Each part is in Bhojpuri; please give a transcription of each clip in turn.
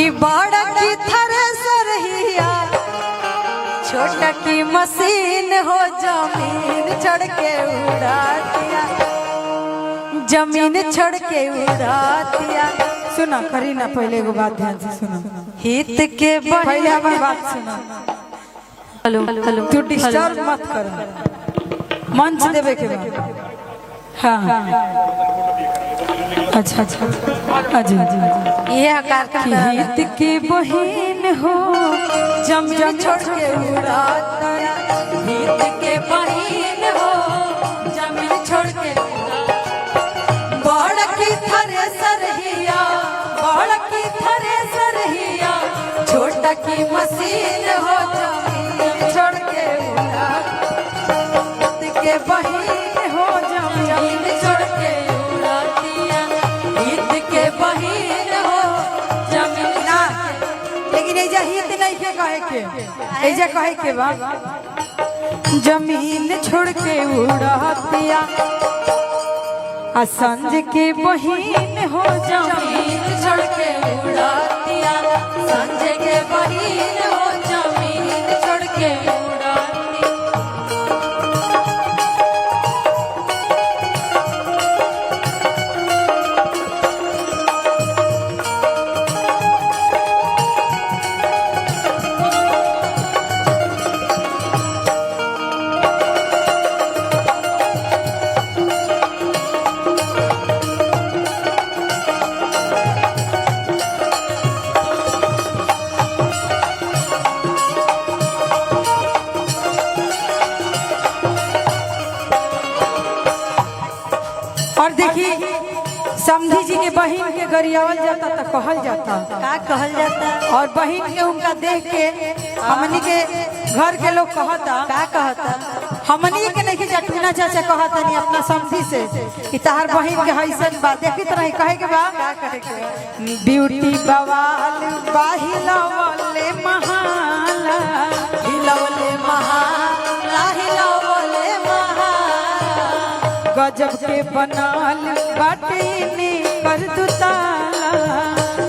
कि बड़ा की थ्रेसर हिया छोटा की मशीन हो जमीन छोड़ के उड़ा दिया, जमीन छोड़ के उड़ा दिया। सुना करी ना पहले एगो बात ध्यान से सुनो, हित के पहले हमारी बात सुनो। हेलो हेलो तू डिस्टर्ब मत कर, मंच देवे के बाद। हाँ अच्छा अच्छा अजी ये हित के बहिन हो जमीन छोड़ के उड़ा दिया, हित के बहिन हो जमीन छोड़ के बड़ की थ्रेसर हिया, बड़ की थ्रेसर हिया छोटा की मशीन हो जमीन छोड़ के उड़ा, हित के बहिन हो जमीन छोड़ के उड़ा दिया, हित के बहिन हो जमीन ना। लेकिन ऐजा हित नहीं के कहे के, ऐजा कहे के बा जमीन छोड़ के उड़ा दिया, संज के बहिन हो जमीन छोड़ के उड़ा दिया, संज के बहिन हो जमीन छोड़ के उड़ा दिया। और देखिए समधी जी के बहन के गरियावल जाता तो कहल जाता, का कहल जाता, और बहन के उनका देख के हमनी के घर के लोग कहता, का कहता, हमनी के नहीं जटूना चाचा कहता नहीं अपना समधी से कि तहार बहन के हैसन बा, देखी तरह कहे के बा, का कहे के ब्यूटी बवाल बाहिलवले महाला, हिलवले महाला, हिलवले गजब के बनाल बाटे इने कर दू ताला,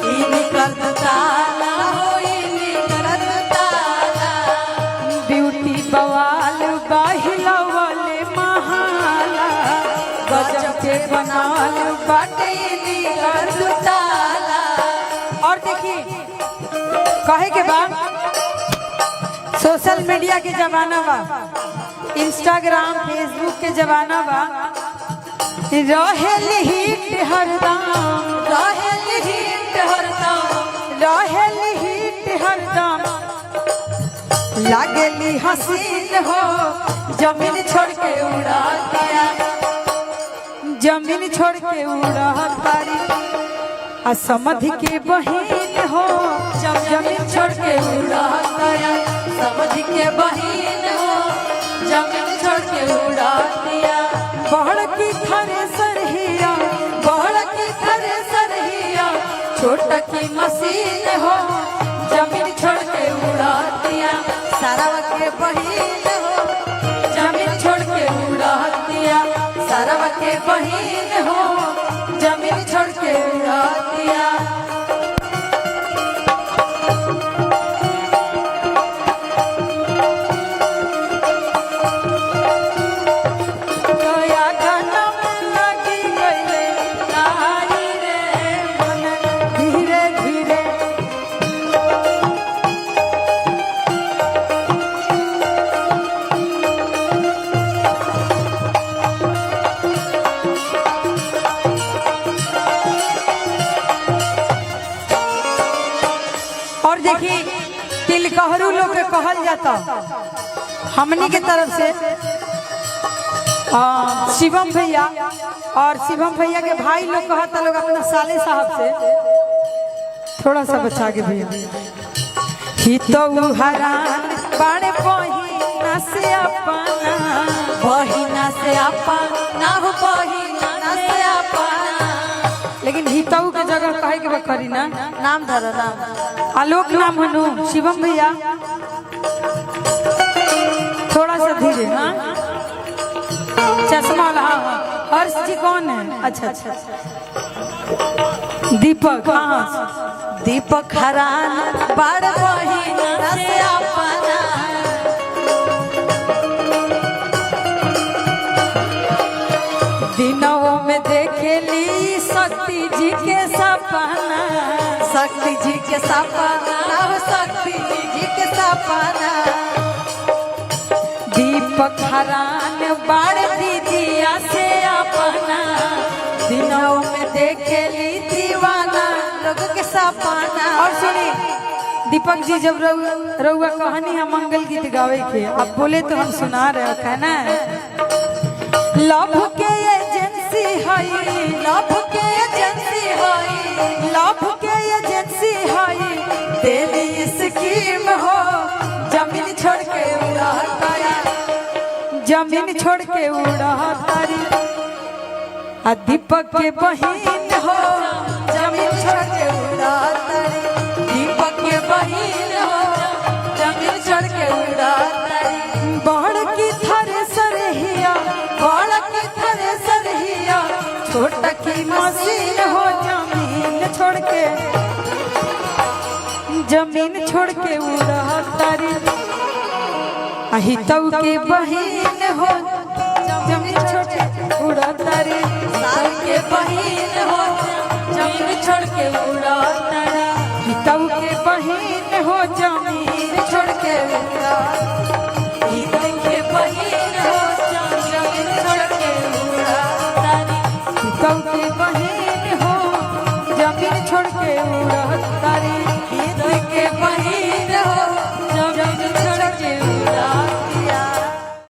इने कर दू ताला, हो इने कर दू ताला, ब्यूटी बवाल बाहिलवले महाला, गजब के बनाल बाटे इने कर दू ताला। और देखिए कहे के बाद सोशल मीडिया के जमाना बा, इंस्टाग्राम फेसबुक के जमाना बा, रहेल हिट हरदम, रहेल हिट हरदम, रहेल हिट हरदम, लागेली हसीन हो जमीन छोड़ के उड़ा दिया, जमीन छोड़ के उड़ा तारी, समधि के बहिन हो जमीन छोड़ के उड़ा दिया, समधि के बहिन हो जमीन छोड़ के उड़ा दिया। बड़ की थ्रेसर हिया, बड़ की थ्रेसर हिया छोटा की मशीन हो जमीन छोड़ के उड़ा दिया, सारा के बहिन हो जमीन छोड़ के उड़ा दिया, सारा के बहिन हो जमीन छोड़ के उड़ा दिया। और देखिए तिलकहरू लोग के कहल जाता, हमनी के तरफ से शिवम भैया और शिवम भैया के भाई लोग कहता लोग अपना साले साहब से थोड़ा सा बचा के भैया, हितो हरान बाड़े बहिना से अपना, बहिना से अपना हो बहिना से अपना, लेकिन हितऊ के जगह कहे के बकरी ना नाम धर, नाम आलोक नाम हनु शिवम भैया, थोड़ा सा धीरे। हाँ चश्मा वाला, हाँ हर्ष जी कौन है? अच्छा अच्छा दीपक, हाँ दीपक हरान बड़ बहिन से अपना दिनों में देखेली शक्ति जी के सपना, शक्ति जी के सपना, शक्ति जी के सपना। दीपक हरान बड़ दीदिया से अपना दिनों में देखेली दीवाना लोग के सपना। और सुनी दीपक जी जब रउआ कहानी हम मंगल गीत गावे के अब बोले तो हम सुना रहे हैं ना। लव के एजेंसी है, लव के एजेंसी है, लव के एजेंसी है, तेरी स्कीम हो जमीन छोड़ के उड़ा तारी, जमीन छोड़ के उड़ा तारी। आ दीपक के बहिन हो जमीन छोड़ के उड़ा तारी, दीपक के बहिन हो जमीन छोड़ के उड़ा तारी। बड़ की थरे सरहिया, बड़ की थरे सरहिया, छोटा की मशीन हो जमीन छोड़ के, जमीन छोड़ के उड़ा तारी। अहितौ के बहिन हो जमीन छोड़ के उड़ा तारी, साल के बहिन हो जमीन छोड़ के उड़ा तारी। हितौ के बहिन हो जमीन छोड़ के उड़ा, हितौ के बहिन हो जमीन छोड़ के उड़ा तारी, हितौ के बहिन हो जमीन छोड़ के उड़ा तारी, हितौ के बहिन हो जमीन छोड़ के उड़ा।